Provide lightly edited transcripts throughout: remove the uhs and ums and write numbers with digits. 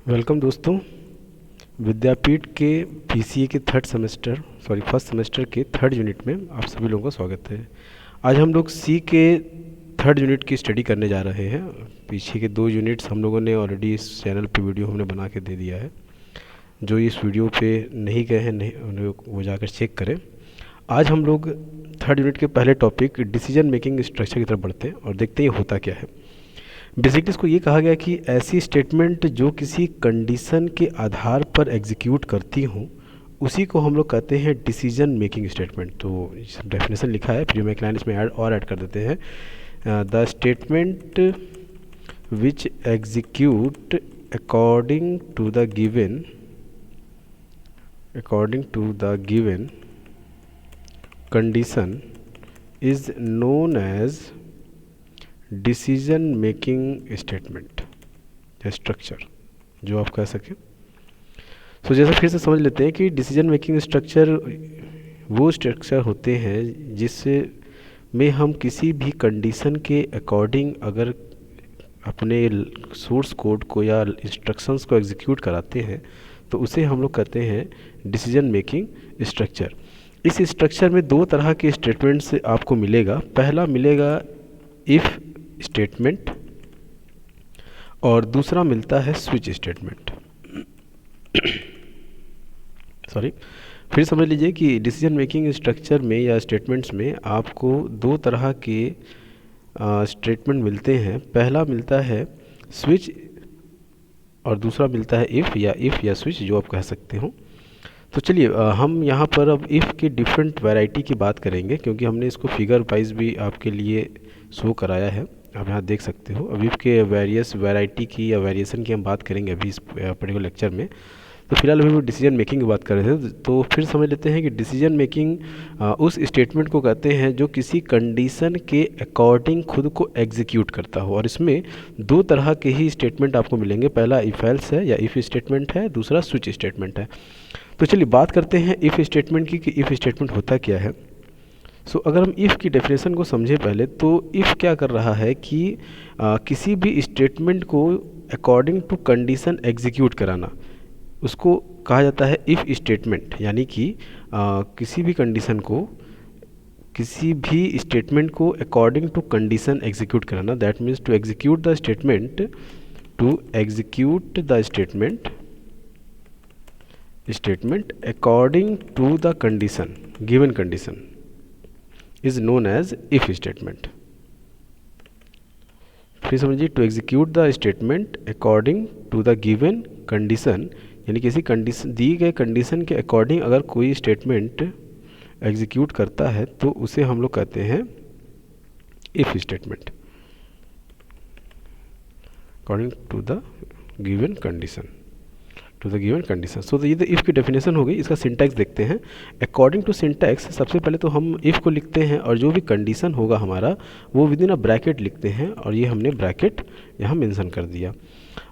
Welcome दोस्तों। विद्यापीठ के PCA के फर्स्ट सेमेस्टर के थर्ड यूनिट में आप सभी लोगों का स्वागत है। आज हम लोग सी के थर्ड यूनिट की स्टडी करने जा रहे हैं। पीछे के 2 यूनिट्स हम लोगों ने ऑलरेडी इस चैनल पे वीडियो हमने बना के दे दिया है। जो इस वीडियो पे नहीं गए हैं नहीं उन्हें वो जाकर चेक करें। आज हम लोग थर्ड यूनिट के पहले टॉपिक डिसीजन मेकिंग स्ट्रक्चर की तरफ बढ़ते हैं और देखते हैं ये होता क्या है। बेसिकली इसको ये कहा गया कि ऐसी स्टेटमेंट जो किसी कंडीशन के आधार पर एग्जीक्यूट करती हों उसी को हम लोग कहते हैं डिसीजन मेकिंग स्टेटमेंट। तो डेफिनेशन लिखा है, फिर मैं एक लाइन इसमें ऐड कर देते हैं। The statement which execute according to the given condition is known as decision making statement या स्ट्रक्चर, जो आप कह सकें। तो जैसे फिर से समझ लेते हैं कि डिसीजन मेकिंग स्ट्रक्चर वो स्ट्रक्चर होते हैं जिससे में हम किसी भी कंडीशन के अकॉर्डिंग अगर अपने सोर्स कोड को या इंस्ट्रक्शंस को एग्जीक्यूट कराते हैं तो उसे हम लोग कहते हैं डिसीजन मेकिंग स्ट्रक्चर। इस स्ट्रक्चर में 2 तरह के स्टेटमेंट्स आपको मिलेगा। पहला मिलेगा इफ़ स्टेटमेंट और दूसरा मिलता है स्विच स्टेटमेंट। सॉरी, फिर समझ लीजिए कि डिसीजन मेकिंग स्ट्रक्चर में या स्टेटमेंट्स में आपको 2 तरह के स्टेटमेंट मिलते हैं। पहला मिलता है स्विच और दूसरा मिलता है इफ़ या स्विच, जो आप कह सकते हो। तो चलिए हम यहाँ पर अब इफ़ की डिफरेंट वैरायटी की बात करेंगे, क्योंकि हमने इसको फिगर वाइज भी आपके लिए शो कराया है। आप यहाँ देख सकते हो। अब इफ़ के वेरियस वैरायटी की या वेरिएशन की हम बात करेंगे अभी इस पर्टिकुलर लेक्चर में। तो फिलहाल अभी वो डिसीजन मेकिंग की बात कर रहे थे। तो फिर समझ लेते हैं कि डिसीजन मेकिंग उस स्टेटमेंट को कहते हैं जो किसी कंडीशन के अकॉर्डिंग खुद को एग्जीक्यूट करता हो। और इसमें 2 तरह के ही स्टेटमेंट आपको मिलेंगे। पहला इफ एल्स है या इफ़ स्टेटमेंट है, दूसरा स्विच स्टेटमेंट है। तो चलिए बात करते हैं इफ़ स्टेटमेंट की कि इफ़ स्टेटमेंट होता क्या है। अगर हम इफ़ की डेफिनेशन को समझें पहले, तो इफ़ क्या कर रहा है कि किसी भी स्टेटमेंट को अकॉर्डिंग टू कंडीशन एग्जीक्यूट कराना, उसको कहा जाता है इफ़ स्टेटमेंट। यानी कि किसी भी कंडीशन को, किसी भी स्टेटमेंट को अकॉर्डिंग टू कंडीशन एग्जीक्यूट कराना, that means to execute the statement according to the condition, given condition is known as if statement. फिर समझिए, to execute the statement according to the given condition, यानी किसी condition, दी गए condition के according अगर कोई statement execute करता है तो उसे हम लोग कहते हैं if statement, according to the given condition. So ये तो इफ़ की डेफिनेशन हो गई। इसका सिंटैक्स देखते हैं। अकॉर्डिंग टू सिंटैक्स, सबसे पहले तो हम इफ़ को लिखते हैं और जो भी कंडीशन होगा हमारा वो विद इन अ ब्रैकेट लिखते हैं, और ये हमने ब्रैकेट यहाँ मेंशन कर दिया।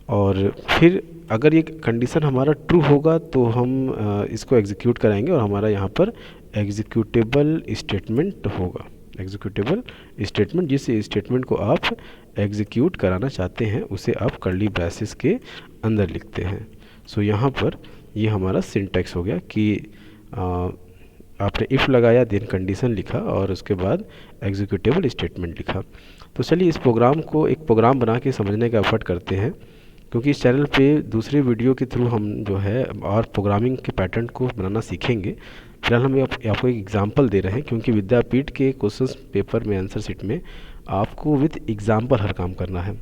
और फिर अगर ये कंडीशन हमारा ट्रू होगा तो हम इसको एग्जीक्यूट कराएंगे और हमारा यहाँ पर एग्जीक्यूटेबल स्टेटमेंट होगा। एग्जीक्यूटेबल स्टेटमेंट, जिस स्टेटमेंट को आप एग्जीक्यूट कराना चाहते हैं उसे आप कर्ली ब्रैसेस के अंदर लिखते हैं। यहाँ पर ये हमारा सिंटैक्स हो गया कि आपने इफ़ लगाया, देन कंडीशन लिखा और उसके बाद एग्जीक्यूटेबल स्टेटमेंट लिखा। तो चलिए इस प्रोग्राम को एक प्रोग्राम बना के समझने का एफर्ट करते हैं, क्योंकि इस चैनल पे दूसरे वीडियो के थ्रू हम जो है और प्रोग्रामिंग के पैटर्न को बनाना सीखेंगे। फिलहाल हम आपको एक एग्जांपल दे रहे हैं, क्योंकि विद्यापीठ के क्वेश्चन पेपर में, आंसर शीट में आपको विद एग्जाम्पल हर काम करना है।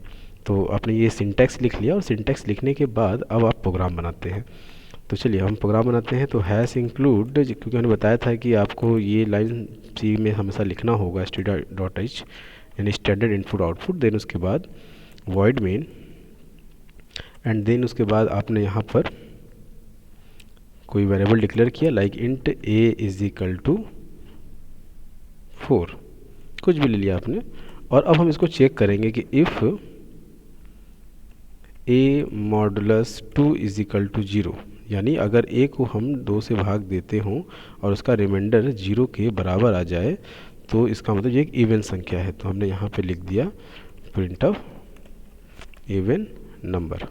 तो आपने ये सिंटैक्स लिख लिया और सिंटैक्स लिखने के बाद अब आप प्रोग्राम बनाते हैं। तो चलिए हम प्रोग्राम बनाते हैं। तो हैश इंक्लूड, क्योंकि मैंने बताया था कि आपको ये लाइन सी में हमेशा लिखना होगा std.h, यानी स्टैंडर्ड इनपुट आउटपुट। देन उसके बाद वॉइड मेन, एंड देन उसके बाद आपने यहाँ पर कोई वेरिएबल डिक्लेयर किया like int a is equal to 4, कुछ भी ले लिया आपने। और अब हम इसको चेक करेंगे कि if a modulus 2 is equal to 0, यानी अगर a को हम 2 से भाग देते हों और उसका रिमाइंडर 0 के बराबर आ जाए तो इसका मतलब ये एक इवन संख्या है। तो हमने यहाँ पे लिख दिया प्रिंट ऑफ इवन नंबर।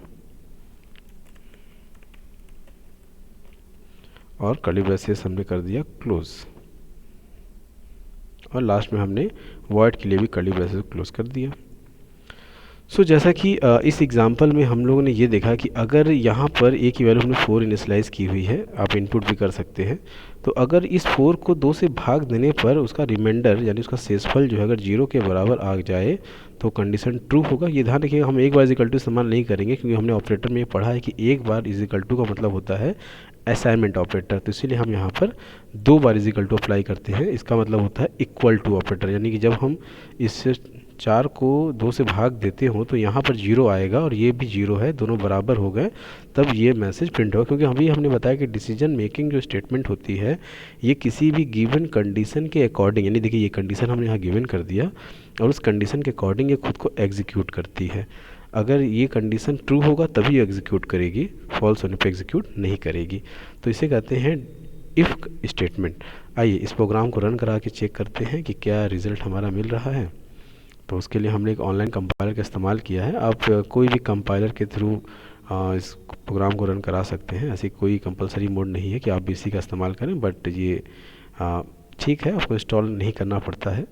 और कर्ली ब्रेसेस हमने कर दिया क्लोज, और लास्ट में हमने वॉइड के लिए भी कर्ली ब्रेसेस को क्लोज कर दिया। सो जैसा कि इस एग्जांपल में हम लोगों ने ये देखा कि अगर यहाँ पर ए की वैल्यू हमने 4 इनिशलाइज की हुई है, आप इनपुट भी कर सकते हैं, तो अगर इस 4 को 2 से भाग देने पर उसका रिमाइंडर यानी उसका शेषफल जो है अगर 0 के बराबर आ जाए तो कंडीशन ट्रू होगा। ये ध्यान रखिएगा, हम एक बार इजिकल टू इस्तेमाल नहीं करेंगे, क्योंकि हमने ऑपरेटर में ये पढ़ा है कि एक बार इजिकल टू का मतलब होता है असाइनमेंट ऑपरेटर, तो इसीलिए हम यहाँ पर 2 बार इजिकल टू अप्लाई करते हैं। इसका मतलब होता है इक्वल टू ऑपरेटर, यानी कि जब हम इससे 4 को 2 से भाग देते हो तो यहाँ पर 0 आएगा और ये भी 0 है, दोनों बराबर हो गए, तब ये मैसेज प्रिंट होगा। क्योंकि अभी हमने बताया कि डिसीजन मेकिंग जो स्टेटमेंट होती है ये किसी भी गिवन कंडीशन के अकॉर्डिंग, यानी देखिए ये कंडीशन हमने यहाँ गिवन कर दिया और उस कंडीशन के अकॉर्डिंग ये खुद को एग्जीक्यूट करती है। अगर ये कंडीशन ट्रू होगा तभी एग्जीक्यूट करेगी, फॉल्स होने पे एग्जीक्यूट नहीं करेगी। तो इसे कहते हैं इफ़ स्टेटमेंट। आइए इस प्रोग्राम को रन करा के चेक करते हैं कि क्या रिज़ल्ट हमारा मिल रहा है। तो उसके लिए हमने एक ऑनलाइन कंपाइलर का इस्तेमाल किया है। आप कोई भी कंपाइलर के थ्रू इस प्रोग्राम को रन करा सकते हैं, ऐसी कोई कंपलसरी मोड नहीं है कि आप भी इसी का इस्तेमाल करें, बट ये ठीक है, आपको इंस्टॉल नहीं करना पड़ता है,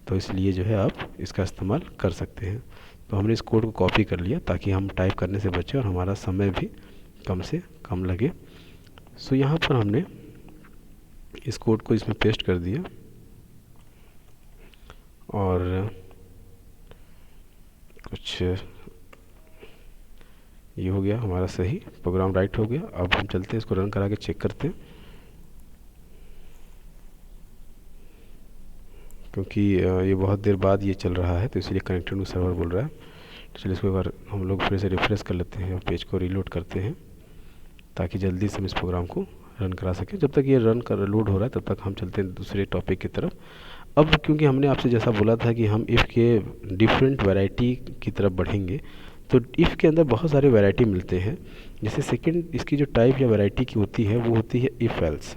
तो इसलिए जो है आप इसका इस्तेमाल कर सकते हैं। तो हमने इस कोड को कॉपी कर लिया ताकि हम टाइप करने से बचें और हमारा समय भी कम से कम लगे। सो यहाँ पर हमने इस कोड को इसमें पेस्ट कर दिया और कुछ ये हो गया, हमारा सही प्रोग्राम राइट हो गया। अब हम चलते हैं इसको रन करा के चेक करते हैं, क्योंकि ये बहुत देर बाद ये चल रहा है तो इसलिए कनेक्टेड टू सर्वर बोल रहा है। तो चलिए इसको एक बार हम लोग फिर से रिफ्रेश कर लेते हैं और पेज को रीलोड करते हैं ताकि जल्दी से हम इस प्रोग्राम को रन करा सकें। जब तक ये रन कर लोड हो रहा है तब तक हम चलते हैं दूसरे टॉपिक की तरफ। अब क्योंकि हमने आपसे जैसा बोला था कि हम इफ़ के डिफरेंट वैरायटी की तरफ बढ़ेंगे, तो इफ़ के अंदर बहुत सारे वैरायटी मिलते हैं। जैसे सेकंड इसकी जो टाइप या वैरायटी की होती है वो होती है इफ़ एल्स।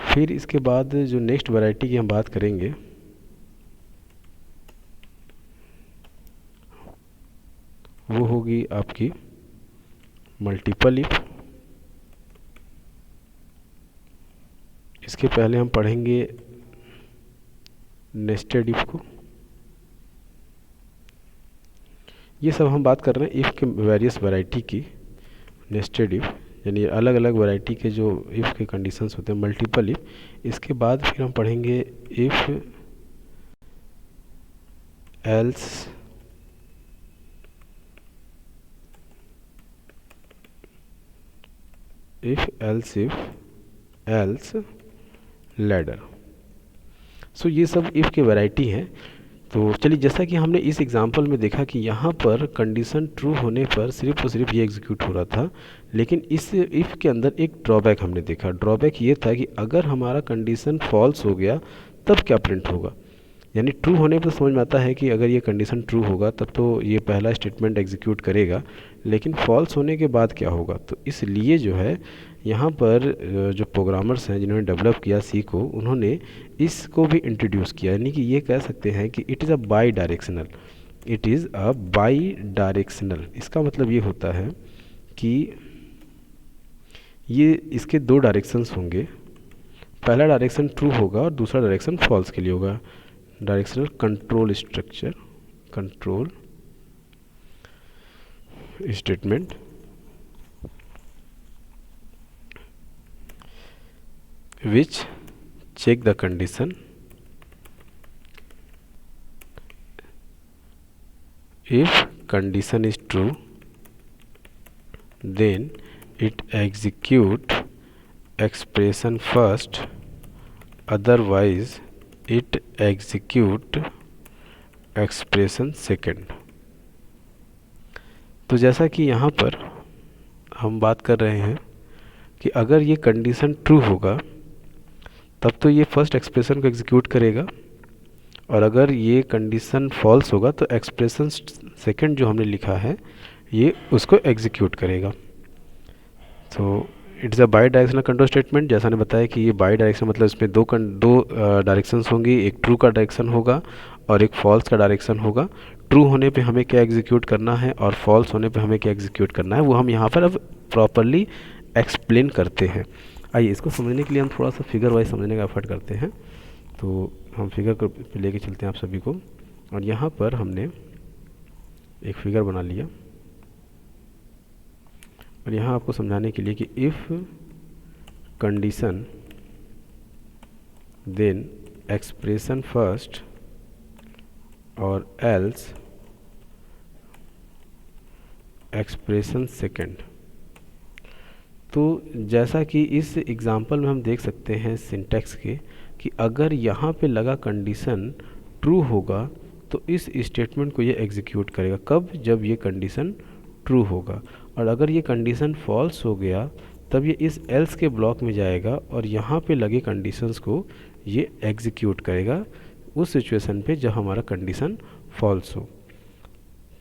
फिर इसके बाद जो नेक्स्ट वैरायटी की हम बात करेंगे वो होगी आपकी मल्टीपल इफ़। इसके पहले हम पढ़ेंगे नेस्टेड इफ़ को। ये सब हम बात कर रहे हैं इफ़ के वेरियस वैरायटी की। नेस्टेड इफ़ यानी अलग अलग वैरायटी के जो इफ़ के कंडीशंस होते हैं, मल्टीपल इफ़। इसके बाद फिर हम पढ़ेंगे if else, if else if, else ladder. So ये सब इफ़ के वैरायटी हैं। तो चलिए, जैसा कि हमने इस एग्जांपल में देखा कि यहाँ पर कंडीशन ट्रू होने पर सिर्फ और सिर्फ ये एग्जीक्यूट हो रहा था, लेकिन इस इफ़ के अंदर एक ड्रॉबैक हमने देखा। ड्रॉबैक ये था कि अगर हमारा कंडीशन फॉल्स हो गया तब क्या प्रिंट होगा। यानी ट्रू होने पर समझ में आता है कि अगर ये कंडीशन ट्रू होगा तब तो ये पहला स्टेटमेंट एग्जीक्यूट करेगा, लेकिन फॉल्स होने के बाद क्या होगा। तो इसलिए जो है यहाँ पर जो प्रोग्रामर्स हैं जिन्होंने डेवलप किया सी को, उन्होंने इसको भी इंट्रोड्यूस किया। यानी कि ये कह सकते हैं कि it is a by directional, it is a by directional. इसका मतलब ये होता है कि ये इसके 2 डायरेक्शंस होंगे। पहला डायरेक्शन ट्रू होगा और दूसरा डायरेक्शन फॉल्स के लिए होगा। Directional control structure, control statement which check the condition if condition is true then it execute expression first, otherwise it execute expression second। तो जैसा कि यहाँ पर हम बात कर रहे हैं कि अगर ये कंडीशन ट्रू होगा तब तो ये फर्स्ट एक्सप्रेशन को एग्जीक्यूट करेगा, और अगर ये कंडीशन फॉल्स होगा तो एक्सप्रेशन सेकंड जो हमने लिखा है ये उसको एग्जीक्यूट करेगा। तो it's a by directional control statement. जैसा ने बताया कि ये बाई डायरेक्शन मतलब इसमें दो डायरेक्शंस होंगी, एक ट्रू का डायरेक्शन होगा और एक फॉल्स का डायरेक्शन होगा। ट्रू होने पे हमें क्या एग्जीक्यूट करना है और फॉल्स होने पे हमें क्या एग्जीक्यूट करना है वो हम यहाँ पर अब प्रॉपरली एक्सप्लेन करते हैं। आइए इसको समझने के लिए हम थोड़ा सा फिगर वाइज समझने का एफर्ट करते हैं। तो हम फिगर को लेके चलते हैं आप सभी को, और यहाँ पर हमने एक फिगर बना लिया, और यहाँ आपको समझाने के लिए कि if condition then expression first और एल्स एक्सप्रेशन सेकंड। तो जैसा कि इस एग्जांपल में हम देख सकते हैं सिंटैक्स के, कि अगर यहाँ पे लगा कंडीशन ट्रू होगा तो इस स्टेटमेंट को ये एग्जीक्यूट करेगा। कब? जब ये कंडीशन ट्रू होगा। और अगर ये कंडीशन फॉल्स हो गया तब ये इस एल्स के ब्लॉक में जाएगा और यहाँ पे लगे कंडीशंस को ये एग्जीक्यूट करेगा उस सिचुएशन पे जब हमारा कंडीशन फॉल्स हो।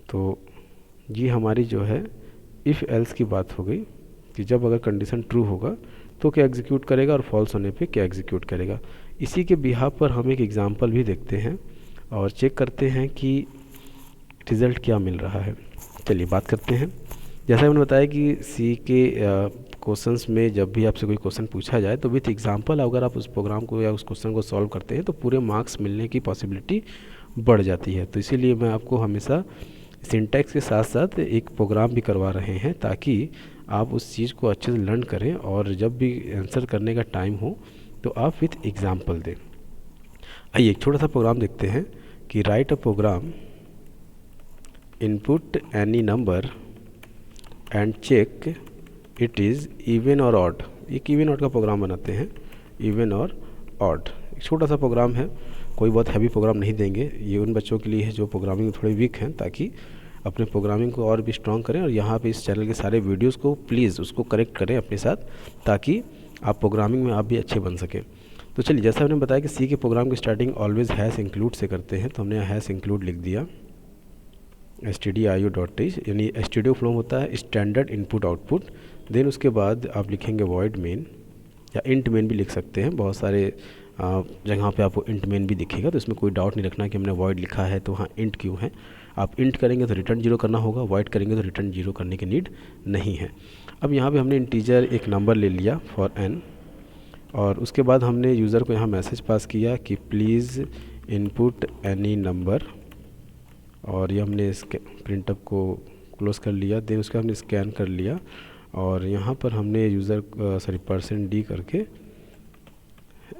तो ये हमारी जो है इफ़ एल्स की बात हो गई कि जब अगर कंडीशन ट्रू होगा तो क्या एग्जीक्यूट करेगा और फॉल्स होने पे क्या एग्जीक्यूट करेगा। इसी के बिहाफ पर हम एक एग्जांपल भी देखते हैं और चेक करते हैं कि रिज़ल्ट क्या मिल रहा है। चलिए बात करते हैं। जैसा मैंने बताया कि सी के क्वेश्चंस में जब भी आपसे कोई क्वेश्चन पूछा जाए तो विथ एग्जांपल अगर आप उस प्रोग्राम को या उस क्वेश्चन को सॉल्व करते हैं तो पूरे मार्क्स मिलने की पॉसिबिलिटी बढ़ जाती है। तो इसीलिए मैं आपको हमेशा सिंटैक्स के साथ साथ एक प्रोग्राम भी करवा रहे हैं ताकि आप उस चीज़ को अच्छे से लर्न करें और जब भी आंसर करने का टाइम हो तो आप विथ एग्जांपल दें। आइए एक छोटा सा प्रोग्राम देखते हैं कि right a program, input any number and check it is even और ऑड। एक इवन ऑड का प्रोग्राम बनाते हैं, इवन और ऑड। एक छोटा सा प्रोग्राम है, कोई बहुत हैवी प्रोग्राम नहीं देंगे। ये उन बच्चों के लिए है जो प्रोग्रामिंग में थोड़े वीक हैं, ताकि अपने प्रोग्रामिंग को और भी स्ट्रॉन्ग करें। और यहाँ पे इस चैनल के सारे वीडियोस को प्लीज़ उसको करेक्ट करें अपने साथ, ताकि आप प्रोग्रामिंग में आप भी अच्छे बन सकें। तो चलिए, जैसा मैंने बताया कि सी के प्रोग्राम की स्टार्टिंग ऑलवेज हैश इंक्लूड से करते हैं, तो हमने यहाँ हैश इंक्लूड लिख दिया stdio.h, यानी stdio फ्लो होता है स्टैंडर्ड इनपुट आउटपुट। देन उसके बाद आप लिखेंगे void main, या इंट मेन भी लिख सकते हैं। बहुत सारे जगह पे आपको इंट मेन भी दिखेगा, तो इसमें कोई डाउट नहीं रखना कि हमने void लिखा है तो हाँ इंट क्यों है। आप इंट करेंगे तो रिटर्न जीरो करना होगा, void करेंगे तो रिटर्न जीरो करने की नीड नहीं है। अब यहाँ पे हमने इंटीजर एक नंबर ले लिया फॉर n, और उसके बाद हमने यूज़र को यहाँ मैसेज पास किया कि प्लीज़ इनपुट एनी नंबर, और ये हमने इसके प्रिंटअप को क्लोज कर लिया। देन उसका हमने स्कैन कर लिया, और यहाँ पर हमने यूज़र %d करके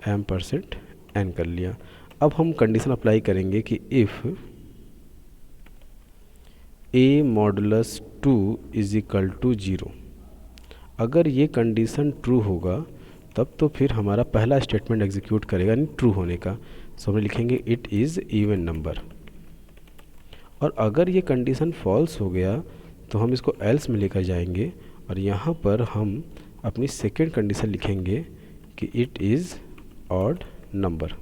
m%n कर लिया। अब हम कंडीशन अप्लाई करेंगे कि if a modulus 2 is equal to 0। अगर ये कंडीशन ट्रू होगा तब तो फिर हमारा पहला स्टेटमेंट एग्जीक्यूट करेगा, यानी ट्रू होने का। सो हम लिखेंगे इट इज़ इवन नंबर। और अगर ये कंडीशन फॉल्स हो गया तो हम इसको एल्स में लेकर जाएंगे, और यहाँ पर हम अपनी सेकेंड कंडीशन लिखेंगे कि इट इज़ ऑड नंबर।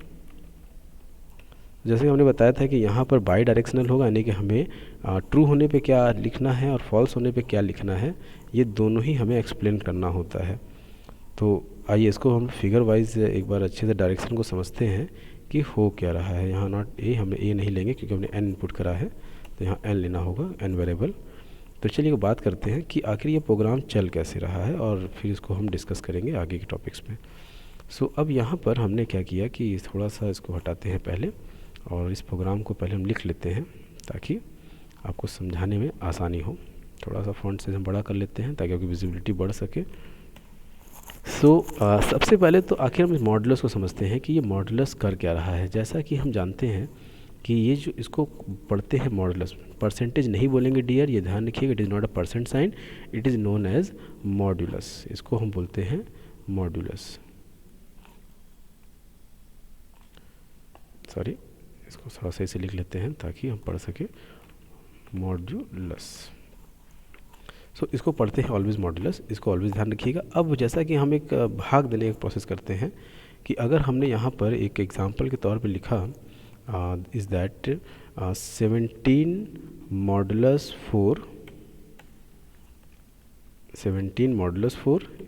जैसे हमने बताया था कि यहाँ पर बाई डायरेक्शनल होगा, यानी कि हमें ट्रू होने पे क्या लिखना है और फॉल्स होने पे क्या लिखना है, ये दोनों ही हमें एक्सप्लेन करना होता है। तो आइए इसको हम फिगर वाइज एक बार अच्छे से डायरेक्शन को समझते हैं कि हो क्या रहा है। यहाँ नॉट ए, हम ए नहीं लेंगे क्योंकि हमने एन इनपुट करा है, तो यहाँ एन लेना होगा, एन वेरिएबल। तो चलिए बात करते हैं कि आखिर ये प्रोग्राम चल कैसे रहा है, और फिर इसको हम डिस्कस करेंगे आगे के टॉपिक्स में। सो अब यहाँ पर हमने क्या किया कि थोड़ा सा इसको हटाते हैं पहले, और इस प्रोग्राम को पहले हम लिख लेते हैं ताकि आपको समझाने में आसानी हो। थोड़ा सा फॉन्ट से हम बड़ा कर लेते हैं ताकि आपकी विजिबिलिटी बढ़ सके। सबसे पहले तो आखिर हम इस मॉडुलस को समझते हैं कि ये मॉडुलस कर क्या रहा है। जैसा कि हम जानते हैं कि ये जो इसको पढ़ते हैं मॉडुलस, परसेंटेज नहीं बोलेंगे डियर, ये ध्यान रखिएगा, it is not a percent sign, it is known as modulus. इसको हम बोलते हैं मॉडुलस। सॉरी, इसको थोड़ा सही से लिख लेते हैं ताकि हम पढ़ सके, मॉडुलस। सो इसको पढ़ते हैं ऑलवेज मॉडुलस, इसको ऑलवेज ध्यान रखिएगा। अब जैसा कि हम एक भाग देने का प्रोसेस करते हैं कि अगर हमने यहाँ पर एक एग्जांपल के तौर पे लिखा is that 17 modulus 4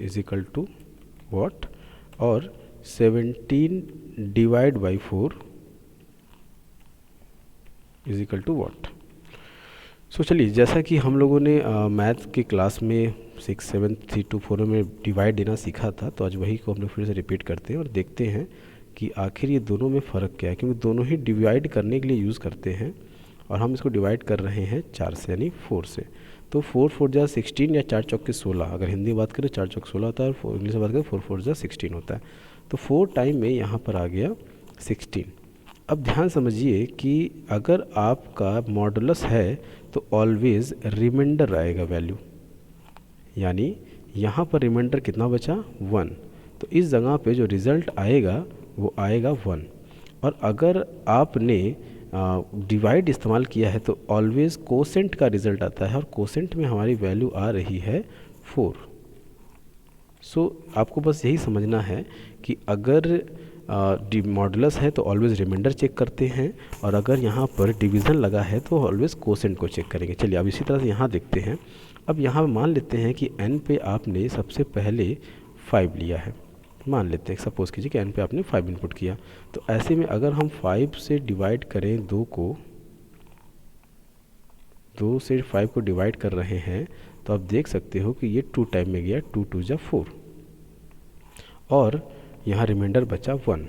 is equal to what, और 17 divide by 4 is equal to what. So चलिए, जैसा कि हम लोगों ने मैथ की क्लास में 6, 7, 3, 2, 4 में डिवाइड देना सीखा था, तो आज वही को हम लोग फिर से रिपीट करते हैं और देखते हैं कि आखिर ये दोनों में फ़र्क क्या है, क्योंकि दोनों ही डिवाइड करने के लिए यूज़ करते हैं और हम इसको डिवाइड कर रहे हैं 4 से, यानी 4 से। तो 4 4 जा 16 या 4 चौक के 16, अगर हिंदी में बात करें 4 चौक 16 होता है और इंग्लिश में बात करें 4 4 जा 16 होता है। तो 4 टाइम में यहाँ पर आ गया 16। अब ध्यान समझिए कि अगर आपका मॉडुलस है तो ऑलवेज़ रिमाइंडर आएगा वैल्यू, यानी यहाँ पर रिमाइंडर कितना बचा 1, तो इस जगह पे जो रिज़ल्ट आएगा वो आएगा 1। और अगर आपने डिवाइड इस्तेमाल किया है तो ऑलवेज़ कोसेंट का रिज़ल्ट आता है और कोसेंट में हमारी वैल्यू आ रही है 4। सो आपको बस यही समझना है कि अगर मॉडुलस है तो ऑलवेज़ रिमाइंडर चेक करते हैं और अगर यहाँ पर डिवीज़न लगा है तो ऑलवेज़ कोसेंट को चेक करेंगे। चलिए अब इसी तरह से यहाँ देखते हैं। अब यहाँ मान लेते हैं कि n पे आपने सबसे पहले 5 लिया है, मान लेते हैं, सपोज़ कीजिए कि n पे आपने 5 इनपुट किया। तो ऐसे में अगर हम 5 से डिवाइड करें 2 से 5 को डिवाइड कर रहे हैं, तो आप देख सकते हो कि ये 2 टाइम में गया, 2 2 जा 4 और यहाँ रिमाइंडर बचा 1।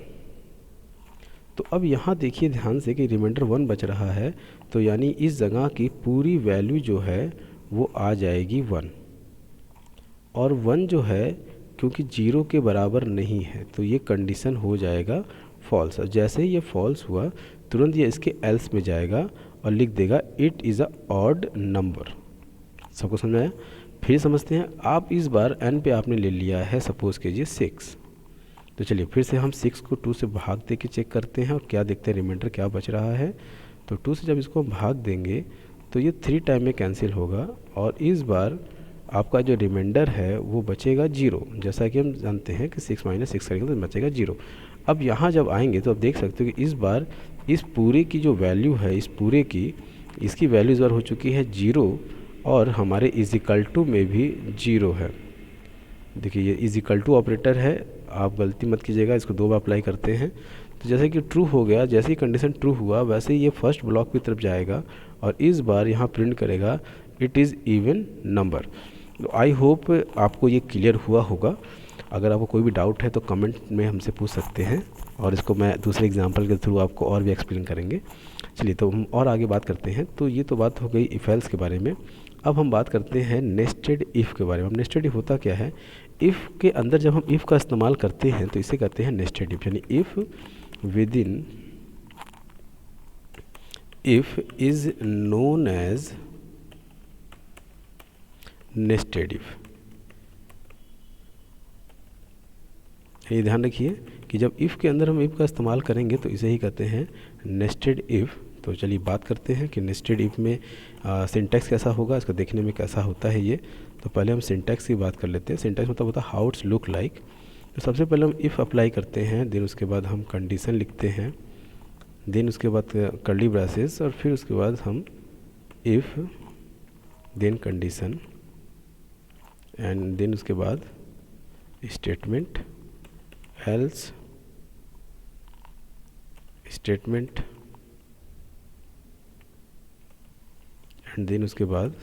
तो अब यहाँ देखिए ध्यान से कि रिमाइंडर 1 बच रहा है, तो यानी इस जगह की पूरी वैल्यू जो है वो आ जाएगी 1। और 1 जो है क्योंकि 0 के बराबर नहीं है तो ये कंडीशन हो जाएगा फॉल्स। जैसे ही ये फॉल्स हुआ तुरंत ये इसके एल्स में जाएगा और लिख देगा it is a odd number. सबको समझ में आया? फिर समझते हैं। आप इस बार n पे आपने ले लिया है सपोज़ कीजिए 6, तो चलिए फिर से हम 6 को 2 से भाग दे के चेक करते हैं और क्या देखते हैं रिमाइंडर क्या बच रहा है। तो 2 से जब इसको हम भाग देंगे तो ये 3 टाइम में कैंसिल होगा और इस बार आपका जो रिमाइंडर है वो बचेगा 0। जैसा कि हम जानते हैं कि 6 - 6 करेंगे तो बचेगा 0। अब यहाँ जब आएंगे तो आप देख सकते हो कि इस बार इस पूरे की जो वैल्यू है, इस पूरे की इसकी वैल्यू इस बार हो चुकी है 0 और हमारे इजिकल टू में भी 0 है। देखिए ये इजिकल टू ऑपरेटर है, आप गलती मत कीजिएगा, इसको 2 बार अप्लाई करते हैं। तो जैसे कि ट्रू हो गया, जैसे ही कंडीशन ट्रू हुआ वैसे ही ये फर्स्ट ब्लॉक की तरफ जाएगा और इस बार यहाँ प्रिंट करेगा इट इज़ इवन नंबर। तो आई होप आपको ये क्लियर हुआ होगा। अगर आपको कोई भी डाउट है तो कमेंट में हमसे पूछ सकते हैं और इसको मैं दूसरे एग्जांपल के थ्रू आपको और भी एक्सप्लेन करेंगे। चलिए तो हम और आगे बात करते हैं। तो ये तो बात हो गई इफ एल्स के बारे में। अब हम बात करते हैं नेस्टेड इफ़ के बारे में। नेस्टेड इफ़ होता क्या है? इफ़ के अंदर जब हम इफ़ का इस्तेमाल करते हैं तो इसे कहते हैं नेस्टेड इफ़, यानी if within if is known as nested if. ये ध्यान रखिए कि जब इफ़ के अंदर हम इफ़ का इस्तेमाल करेंगे तो इसे ही कहते हैं नेस्टेड इफ़। तो चलिए बात करते हैं कि नेस्टेड इफ़ में सिंटैक्स कैसा होगा, इसका देखने में कैसा होता है ये। तो पहले हम सिंटैक्स की बात कर लेते हैं। सिंटैक्स मतलब होता है हाउ इट्स लुक लाइक। तो सबसे पहले हम इफ़ अप्लाई करते हैं, देन उसके बाद हम कंडीशन लिखते हैं, देन उसके बाद कर्ली ब्रेसेस और फिर उसके बाद हम if then condition and then उसके बाद statement else statement and then उसके बाद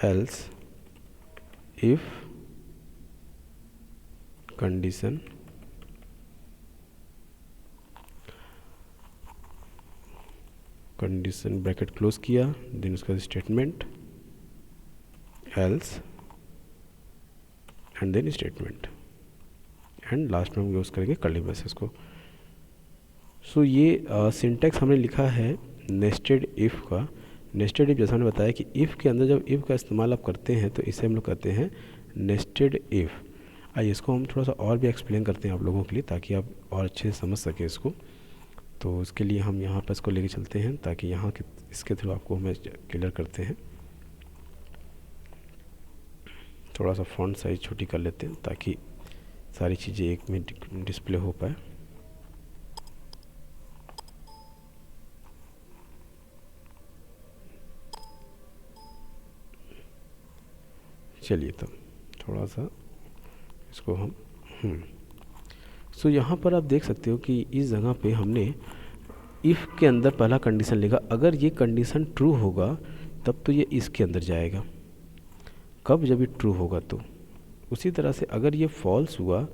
else if condition bracket close किया, देन उसका statement else and then statement and last में हम यूज़ करेंगे कर्ली ब्रेसेस को। सो ये सिंटैक्स हमने लिखा है नेस्टेड इफ़ का। नेस्टेड इफ़ जैसा हमने बताया कि इफ़ के अंदर जब इफ़ का इस्तेमाल आप करते हैं तो इसे हम लोग कहते हैं नेस्टेड इफ़। आइए इसको हम थोड़ा सा और भी एक्सप्लेन करते हैं आप लोगों के लिए ताकि आप और अच्छे से समझ सकें इसको। तो इसके लिए हम यहाँ पर इसको लेके चलते हैं ताकि यहाँ के इसके थ्रू आपको हमें क्लियर करते हैं। थोड़ा सा फॉन्ट साइज छोटी कर लेते हैं ताकि सारी चीज़ें एक में डिस्प्ले हो पाए। चलिए तो थोड़ा सा इसको हम सो यहाँ पर आप देख सकते हो कि इस जगह पे हमने इफ़ के अंदर पहला कंडीशन लेगा, अगर ये कंडीशन ट्रू होगा तब तो ये इसके अंदर जाएगा। कब? जब ये ट्रू होगा तो। उसी तरह से अगर ये फॉल्स हुआ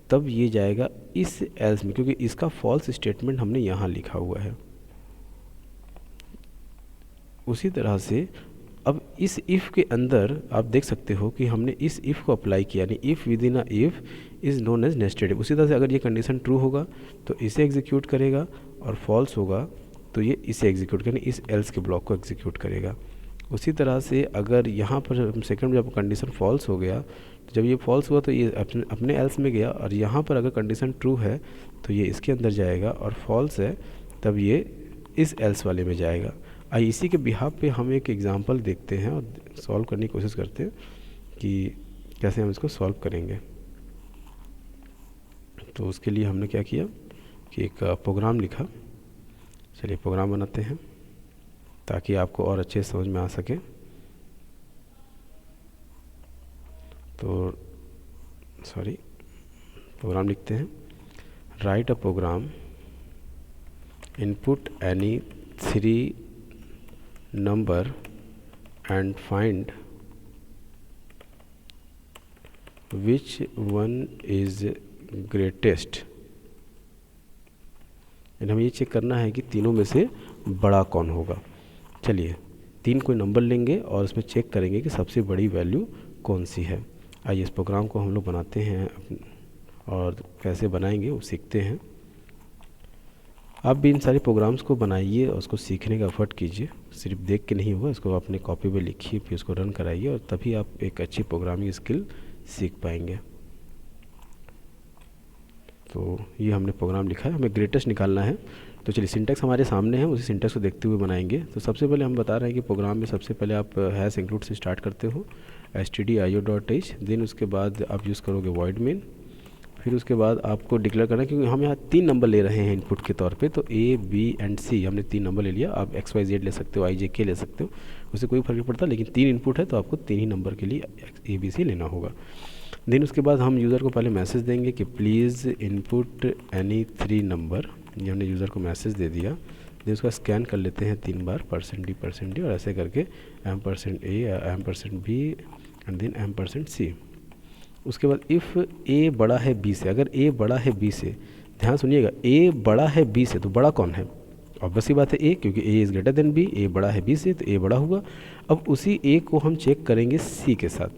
तब ये जाएगा इस एल्स में, क्योंकि इसका फॉल्स स्टेटमेंट हमने यहाँ लिखा हुआ है। उसी तरह से अब इस इफ़ के अंदर आप देख सकते हो कि हमने इस इफ़ को अप्लाई किया, यानी if with in a if is known as nested if. उसी तरह से अगर ये कंडीशन ट्रू होगा तो इसे एग्जीक्यूट करेगा, और फॉल्स होगा तो ये इसे एग्जीक्यूट करेगा, इस एल्स के ब्लॉक को एग्जीक्यूट करेगा। उसी तरह से अगर यहाँ पर सेकंड जब कंडीशन फॉल्स हो गया, तो जब ये फॉल्स हुआ तो ये अपने एल्स में गया, और यहाँ पर अगर कंडीशन ट्रू है तो ये इसके अंदर जाएगा, और फॉल्स है तब ये इस एल्स वाले में जाएगा। आइए इसी के बिहाफ पे हम एक एग्जांपल देखते हैं और सॉल्व करने की कोशिश करते हैं कि कैसे हम इसको सॉल्व करेंगे। तो उसके लिए हमने क्या किया कि एक प्रोग्राम लिखा। चलिए प्रोग्राम बनाते हैं ताकि आपको और अच्छे से समझ में आ सके। तो प्रोग्राम लिखते हैं, write a program, input any 3 number and find which one is greatest। हमें ये चेक करना है कि तीनों में से बड़ा कौन होगा। चलिए 3 कोई नंबर लेंगे और उसमें चेक करेंगे कि सबसे बड़ी वैल्यू कौन सी है। आइए इस प्रोग्राम को हम लोग बनाते हैं और कैसे बनाएंगे वो सीखते हैं। आप भी इन सारे प्रोग्राम्स को बनाइए और उसको सीखने का एफर्ट कीजिए, सिर्फ देख के नहीं होगा, इसको अपने कॉपी पे लिखिए, फिर उसको रन कराइए, और तभी आप एक अच्छी प्रोग्रामिंग स्किल सीख पाएंगे। तो ये हमने प्रोग्राम लिखा है, हमें ग्रेटेस्ट निकालना है। तो चलिए सिंटैक्स हमारे सामने है, उसी सिंटैक्स को देखते हुए बनाएंगे। तो सबसे पहले हम बता रहे हैं कि प्रोग्राम में सबसे पहले आप हैश इंक्लूड से स्टार्ट करते हो, stdio.h, देन उसके बाद आप यूज़ करोगे void main। फिर उसके बाद आपको डिक्लेयर करना है, क्योंकि हम यहाँ 3 नंबर ले रहे हैं इनपुट के तौर पे, तो A, B एंड C हमने 3 नंबर ले लिया। आप XYZ ले सकते हो, IJK ले सकते हो, उससे कोई फर्क नहीं पड़ता, लेकिन 3 इनपुट है तो आपको 3 ही नंबर के लिए ABC लेना होगा। देन उसके बाद हम यूज़र को पहले मैसेज देंगे कि प्लीज़ इनपुट एनी 3 नंबर, ये हमने यूज़र को मैसेज दे दिया। देन उसका स्कैन कर लेते हैं 3 बार, %D और ऐसे करके %A, %B and then %C। उसके बाद इफ़ A बड़ा है B से, अगर A बड़ा है B से, ध्यान सुनिएगा, A बड़ा है B से तो बड़ा कौन है? ऑब्वियस सी बात है A, क्योंकि A is greater than B, A बड़ा है B से तो A बड़ा हुआ। अब उसी A को हम चेक करेंगे C के साथ,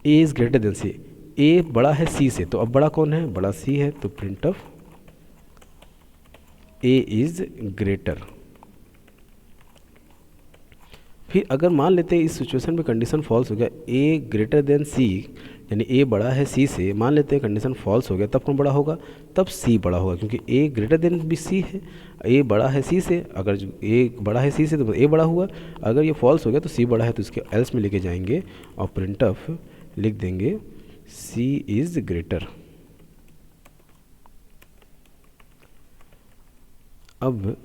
A is greater than C, A बड़ा है C से तो अब बड़ा कौन है? बड़ा C है, तो print of A is greater. फिर अगर मान लेते हैं इस सिचुएशन में कंडीशन फॉल्स हो गया, A ग्रेटर देन C, यानी A बड़ा है C से, मान लेते हैं कंडीशन फॉल्स हो गया, तब कौन बड़ा होगा? तब C बड़ा होगा, क्योंकि A ग्रेटर देन भी C है, A बड़ा है C से, अगर A बड़ा है C से तो A बड़ा हुआ। अगर ये फॉल्स हो गया तो C बड़ा है, तो इसके एल्स में लेके जाएंगे और प्रिंट ऑफ लिख देंगे C इज़ ग्रेटर। अब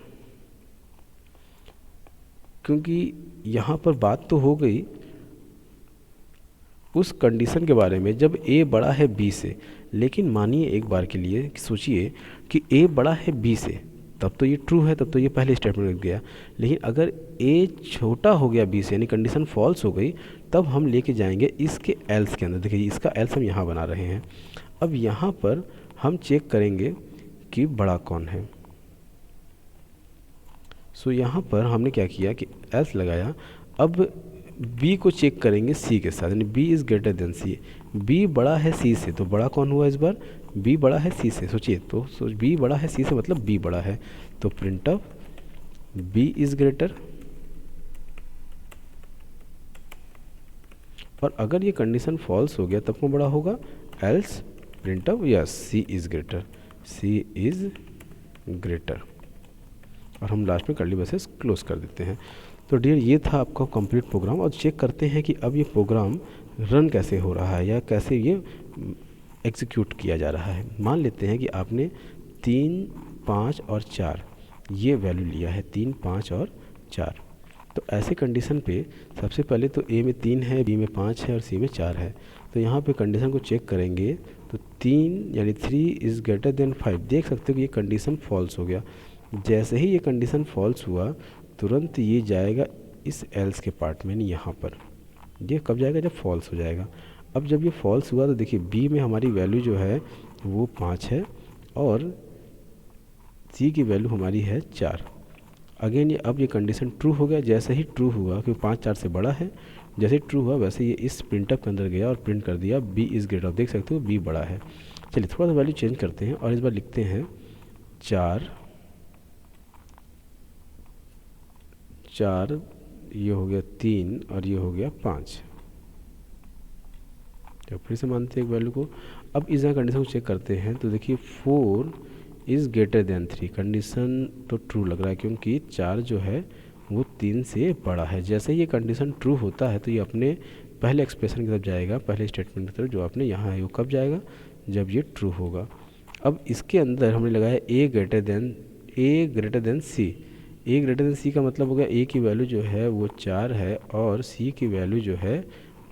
क्योंकि यहाँ पर बात तो हो गई उस कंडीशन के बारे में जब A बड़ा है B से, लेकिन मानिए एक बार के लिए सोचिए कि A बड़ा है B से, तब तो ये ट्रू है, तब तो ये पहले स्टेटमेंट लग गया। लेकिन अगर A छोटा हो गया B से, यानी कंडीशन फॉल्स हो गई, तब हम लेके जाएंगे इसके एल्स के अंदर। देखिए इसका एल्स हम यहाँ बना रहे हैं। अब यहाँ पर हम चेक करेंगे कि बड़ा कौन है। सो यहाँ पर हमने क्या किया कि एल्स लगाया। अब B को चेक करेंगे C के साथ, यानी B is greater than C। B बड़ा है C से, तो बड़ा कौन हुआ इस बार? B बड़ा है C से। सोचिए तो B बड़ा है C से मतलब B बड़ा है, तो print of B is greater. और अगर ये कंडीशन फॉल्स हो गया तब कौन बड़ा होगा? Else print of yes C is greater, C is greater. और हम लास्ट में कर्ली ब्रेसेस क्लोज कर देते हैं। तो डियर ये था आपका कंप्लीट प्रोग्राम। और चेक करते हैं कि अब ये प्रोग्राम रन कैसे हो रहा है या कैसे ये एग्जीक्यूट किया जा रहा है। मान लेते हैं कि आपने 3, 5 और 4 ये वैल्यू लिया है, 3, 5 और 4। तो ऐसे कंडीशन पे सबसे पहले तो A में 3 है, B में 5 है और C में 4 है। तो यहाँ पे कंडीशन को चेक करेंगे तो 3 यानी 3 इज़ ग्रेटर देन 5, देख सकते हो कि ये कंडीशन फॉल्स हो गया। जैसे ही ये कंडीशन फॉल्स हुआ तुरंत ये जाएगा इस एल्स के पार्ट में, नहीं यहाँ पर। ये कब जाएगा? जब फॉल्स हो जाएगा। अब जब ये फॉल्स हुआ तो देखिए बी में हमारी वैल्यू जो है वो 5 है और सी की वैल्यू हमारी है 4। अगेन ये अब ये कंडीशन ट्रू हो गया। जैसे ही ट्रू हुआ, क्योंकि 5 4 से बड़ा है, जैसे ही ट्रू हुआ वैसे ये इस प्रिंटअप के अंदर गया और प्रिंट कर दिया बी इज़ ग्रेटर। देख सकते हो बी बड़ा है। चलिए थोड़ा सा वैल्यू चेंज करते हैं और इस बार लिखते हैं 4 4, ये हो गया 3 और ये हो गया 5। तो फिर से मानते हैं एक वैल्यू को। अब इस कंडीशन को चेक करते हैं तो देखिए 4 इज़ ग्रेटर देन 3। कंडीशन तो ट्रू लग रहा है क्योंकि 4 जो है वो 3 से बड़ा है। जैसे ही ये कंडीशन ट्रू होता है तो ये अपने पहले एक्सप्रेशन की तरफ जाएगा, पहले स्टेटमेंट की तरफ जो आपने यहाँ है। वो कब जाएगा? जब ये ट्रू होगा। अब इसके अंदर हमने लगाया ए ग्रेटर देन सी। ए ग्रेटर देन सी का मतलब हो गया ए की वैल्यू जो है वो 4 है और सी की वैल्यू जो है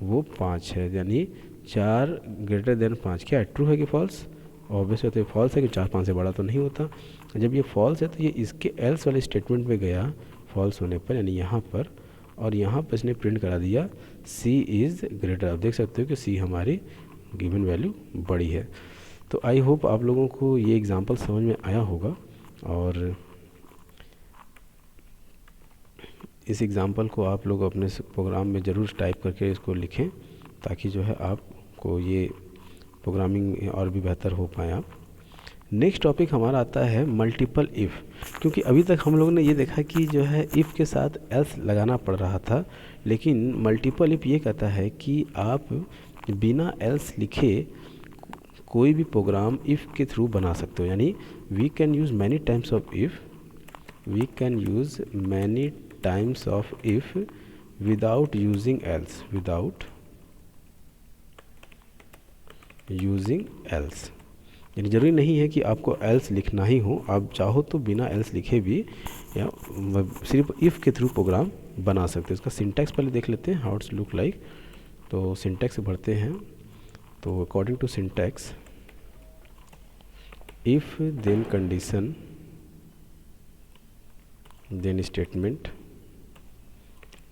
वो 5 है, यानी 4 ग्रेटर देन 5। क्या है, ट्रू है कि फॉल्स? ऑब्वियसली तो ये फॉल्स है कि 4 5 से बड़ा तो नहीं होता। जब ये फॉल्स है तो ये इसके एल्स वाले स्टेटमेंट में गया फॉल्स होने पर, यानी यहाँ पर, और यहाँ पर इसने प्रिंट करा दिया सी इज़ ग्रेटर। आप देख सकते हो कि सी हमारी गिवन वैल्यू बड़ी है। तो आई होप आप लोगों को ये एग्जांपल समझ में आया होगा और इस एग्ज़ाम्पल को आप लोग अपने प्रोग्राम में ज़रूर टाइप करके इसको लिखें ताकि जो है आपको ये प्रोग्रामिंग और भी बेहतर हो पाए आप। नेक्स्ट टॉपिक हमारा आता है मल्टीपल इफ़। क्योंकि अभी तक हम लोगों ने ये देखा कि जो है इफ़ के साथ एल्स लगाना पड़ रहा था, लेकिन मल्टीपल इफ़ ये कहता है कि आप बिना एल्स लिखे कोई भी प्रोग्राम इफ़ के थ्रू बना सकते हो। यानी we can use many times of if, we can use many times of if without using else, without using else. यानी ज़रूरी नहीं है कि आपको एल्स लिखना ही हो, आप चाहो तो बिना एल्स लिखे भी या सिर्फ इफ़ के थ्रू प्रोग्राम बना सकते हैं। इसका सिंटैक्स पहले देख लेते हैं, हाउ इट्स लुक लाइक। तो सिंटैक्स भरते हैं। तो according to syntax, if then condition then statement,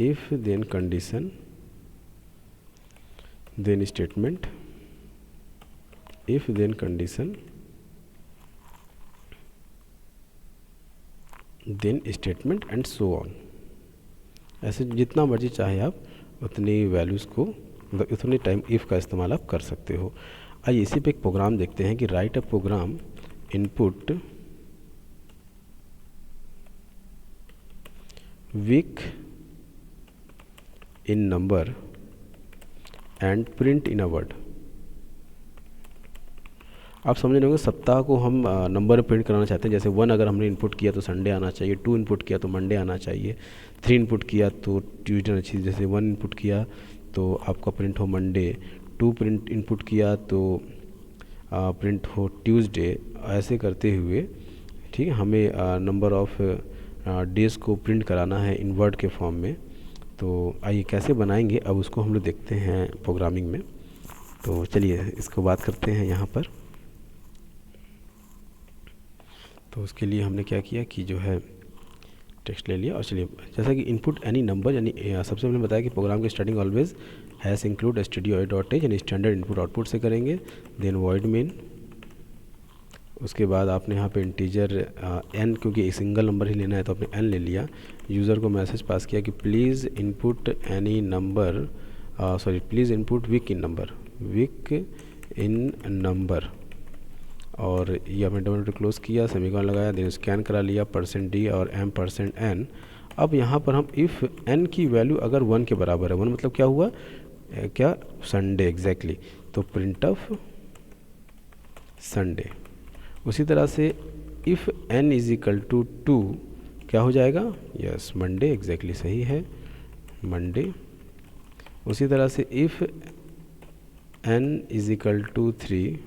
if then condition then statement, if then condition then statement and so on. ऐसे जितना मर्जी चाहे आप उतनी वैल्यूज़ को, मतलब उतने टाइम इफ़ का इस्तेमाल आप कर सकते हो। आइए इसी पे एक प्रोग्राम देखते हैं कि right a program input week in number and print in a word. आप समझ रहे होंगे, सप्ताह को हम नंबर प्रिंट कराना चाहते हैं। जैसे 1 अगर हमने इनपुट किया तो संडे आना चाहिए, 2 इनपुट किया तो मंडे आना चाहिए, 3 इनपुट किया तो ट्यूसडे आना चाहिए। जैसे 1 इनपुट किया तो आपका प्रिंट हो मंडे, 2 प्रिंट इनपुट किया तो प्रिंट हो ट्यूसडे। ऐसे करते हुए ठीक है, हमें नंबर ऑफ़ डेज़ को प्रिंट कराना है इन वर्ड के फॉर्म में। तो आइए कैसे बनाएंगे अब उसको हम लोग देखते हैं प्रोग्रामिंग में। तो चलिए इसको बात करते हैं यहाँ पर। तो उसके लिए हमने क्या किया कि जो है टेक्स्ट ले लिया और चलिए जैसा कि इनपुट एनी नंबर, यानी सबसे पहले बताया कि प्रोग्राम की starting always has include stdio.h, यानी स्टैंडर्ड इनपुट आउटपुट से करेंगे। देन वॉइड मेन, उसके बाद आपने यहाँ पे इंटीजर n, क्योंकि एक सिंगल नंबर ही लेना है तो आपने n ले लिया। यूज़र को मैसेज पास किया कि please input any number, sorry please input week in number, week in number. और ये आपने डबल क्लोज किया, सेमीकोलन लगाया, देन स्कैन करा लिया %d और m%n। अब यहाँ पर हम इफ़ n की वैल्यू अगर 1 के बराबर है, 1 मतलब क्या हुआ, क्या, संडे एग्जैक्टली, तो प्रिंट ऑफ संडे। उसी तरह से if n is equal to 2 क्या हो जाएगा, यस मंडे, एग्जैक्टली सही है मंडे। उसी तरह से if n is equal to 3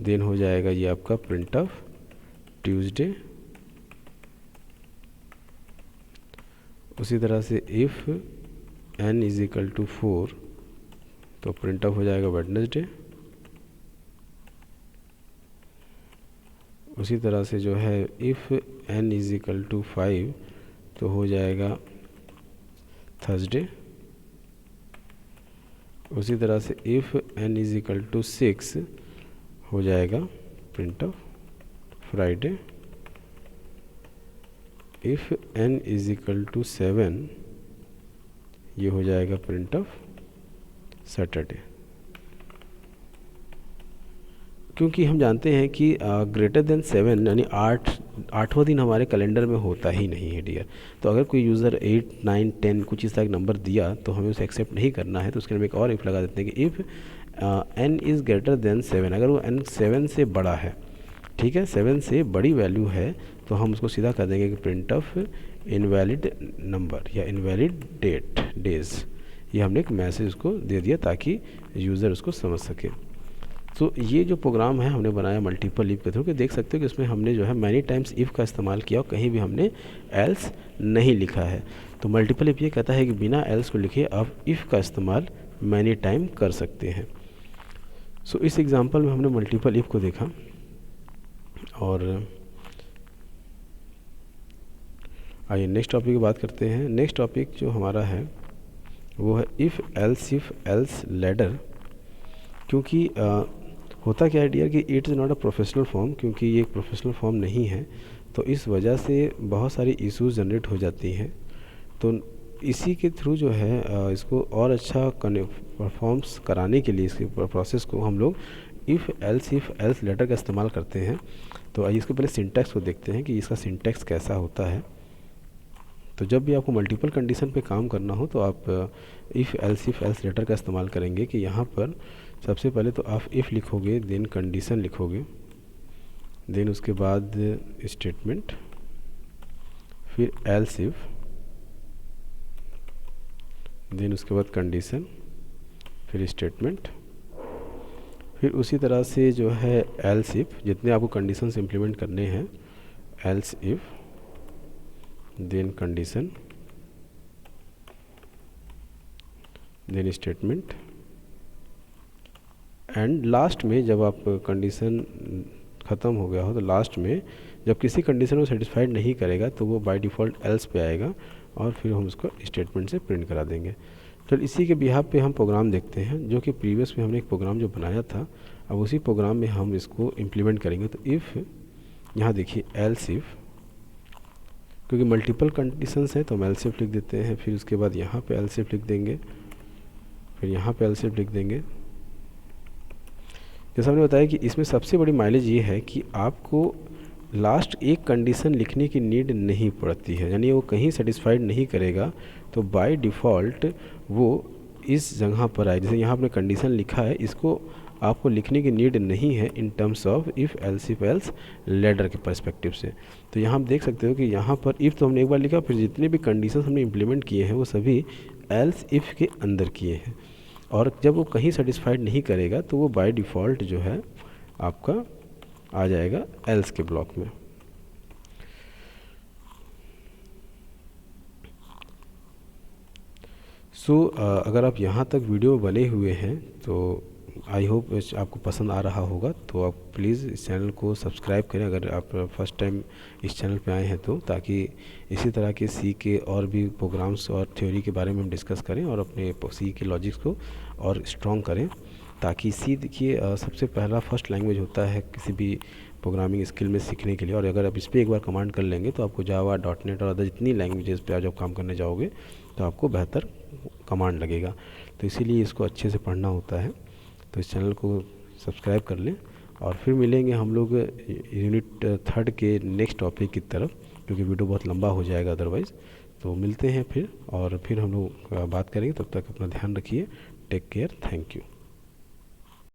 then हो जाएगा ये आपका प्रिंट ऑफ ट्यूसडे। उसी तरह से if n is equal to 4 तो प्रिंट ऑफ हो जाएगा वेडनेसडे। उसी तरह से जो है if n is equal to 5 तो हो जाएगा थर्सडे। उसी तरह से if n is equal to 6 हो जाएगा print of Friday. If n is equal to 7 ये हो जाएगा प्रिंट ऑफ सैटरडे। क्योंकि हम जानते हैं कि ग्रेटर देन 7 यानी 8वां दिन हमारे कैलेंडर में होता ही नहीं है डियर। तो अगर कोई यूज़र 8, 9, 10 कुछ इस तरह का नंबर दिया तो हमें उसे एक्सेप्ट नहीं करना है। तो उसके लिए हम एक और इफ़ लगा देते हैं कि if n is greater than 7, अगर वो n 7 से बड़ा है, ठीक है, 7 से बड़ी वैल्यू है, तो हम उसको सीधा कर देंगे कि प्रिंट ऑफ इनवैलिड नंबर या इनवैलिड डेज। ये हमने एक मैसेज उसको दे दिया ताकि यूज़र उसको समझ सके। तो ये जो प्रोग्राम है हमने बनाया मल्टीपल इफ़ के थ्रू, कि देख सकते हो कि इसमें हमने जो है मैनी टाइम्स इफ़ का इस्तेमाल किया और कहीं भी हमने एल्स नहीं लिखा है। तो मल्टीपल इफ़ ये कहता है कि बिना एल्स को लिखे आप इफ़ का इस्तेमाल मैनी टाइम कर सकते हैं। सो इस एग्जांपल में हमने मल्टीपल इफ़ को देखा। और आइए नेक्स्ट टॉपिक की बात करते हैं। नेक्स्ट टॉपिक जो हमारा है वो है इफ़ एल्स लैडर। क्योंकि होता क्या है डियर कि it is not a professional form, क्योंकि ये एक प्रोफेशनल फॉर्म नहीं है, तो इस वजह से बहुत सारी इश्यूज जनरेट हो जाती हैं। तो इसी के थ्रू जो है इसको और अच्छा परफॉर्म्स कराने के लिए इसके प्रोसेस को हम लोग इफ़ एल्स लेटर का इस्तेमाल करते हैं। तो आइए इसके पहले सिंटैक्स को देखते हैं कि इसका सिंटैक्स कैसा होता है। तो जब भी आपको मल्टीपल कंडीशन पे काम करना हो तो आप इफ़ एल्स लेटर का इस्तेमाल करेंगे। कि यहाँ पर सबसे पहले तो आप इफ़ लिखोगे, देन कंडीशन लिखोगे, देन उसके बाद स्टेटमेंट, फिर एल्स इफ़, देन उसके बाद कंडीशन, फिर स्टेटमेंट, फिर उसी तरह से जो है एल्स इफ़, जितने आपको कंडीशंस इम्प्लीमेंट करने हैं, else if, then condition, then statement, and last में जब आप कंडीशन ख़त्म हो गया हो तो लास्ट में जब किसी कंडीशन को सेटिस्फाइड नहीं करेगा तो वो बाय डिफ़ॉल्ट एल्स पे आएगा और फिर हम उसको स्टेटमेंट से प्रिंट करा देंगे। तो इसी के बिहाफ पे हम प्रोग्राम देखते हैं, जो कि प्रीवियस में हमने एक प्रोग्राम जो बनाया था, अब उसी प्रोग्राम में हम इसको इम्प्लीमेंट करेंगे। तो इफ़, यहाँ देखिए एल्स इफ़, क्योंकि मल्टीपल कंडीशंस हैं तो हम एल्स इफ़ लिख देते हैं, फिर उसके बाद यहाँ पे एल्स इफ़ लिख देंगे, फिर यहाँ पे एल्स इफ़ लिख देंगे। जैसा हमने बताया कि इसमें सबसे बड़ी माइलेज ये है कि आपको लास्ट एक कंडीशन लिखने की नीड नहीं पड़ती है, यानी वो कहीं सेटिस्फाइड नहीं करेगा तो बाय डिफ़ॉल्ट वो इस जगह पर आए। जैसे यहाँ आपने कंडीशन लिखा है, इसको आपको लिखने की नीड नहीं है in terms of if else ladder के पर्सपेक्टिव से। तो यहाँ आप देख सकते हो कि यहाँ पर इफ़ तो हमने एक बार लिखा, फिर जितने भी कंडीशन हमने इम्प्लीमेंट किए हैं वो सभी एल्स इफ़ के अंदर किए हैं, और जब वो कहीं सेटिस्फाइड नहीं करेगा तो वो बाय डिफ़ॉल्ट जो है आपका आ जाएगा एल्स के ब्लॉक में। अगर आप यहाँ तक वीडियो बने हुए हैं तो आई होप आपको पसंद आ रहा होगा। तो आप प्लीज़ इस चैनल को सब्सक्राइब करें अगर आप फर्स्ट टाइम इस चैनल पे आए हैं तो, ताकि इसी तरह के सी के और भी प्रोग्राम्स और थ्योरी के बारे में हम डिस्कस करें और अपने सी के लॉजिक्स को और स्ट्रॉन्ग करें। ताकि सी देखिए सबसे पहला फर्स्ट लैंग्वेज होता है किसी भी प्रोग्रामिंग स्किल में सीखने के लिए, और अगर आप इस पर एक बार कमांड कर लेंगे तो आपको जावा, .NET और अदर जितनी लैंग्वेजेस पे आज आप काम करने जाओगे तो आपको बेहतर कमांड लगेगा। तो इसीलिए इसको अच्छे से पढ़ना होता है। तो इस चैनल को सब्सक्राइब कर लें और फिर मिलेंगे हम लोग यूनिट 3 के नेक्स्ट टॉपिक की तरफ, क्योंकि वीडियो बहुत लंबा हो जाएगा अदरवाइज़। तो मिलते हैं फिर, और फिर हम लोग बात करेंगे। तब तक अपना ध्यान रखिए। Take care. Thank you.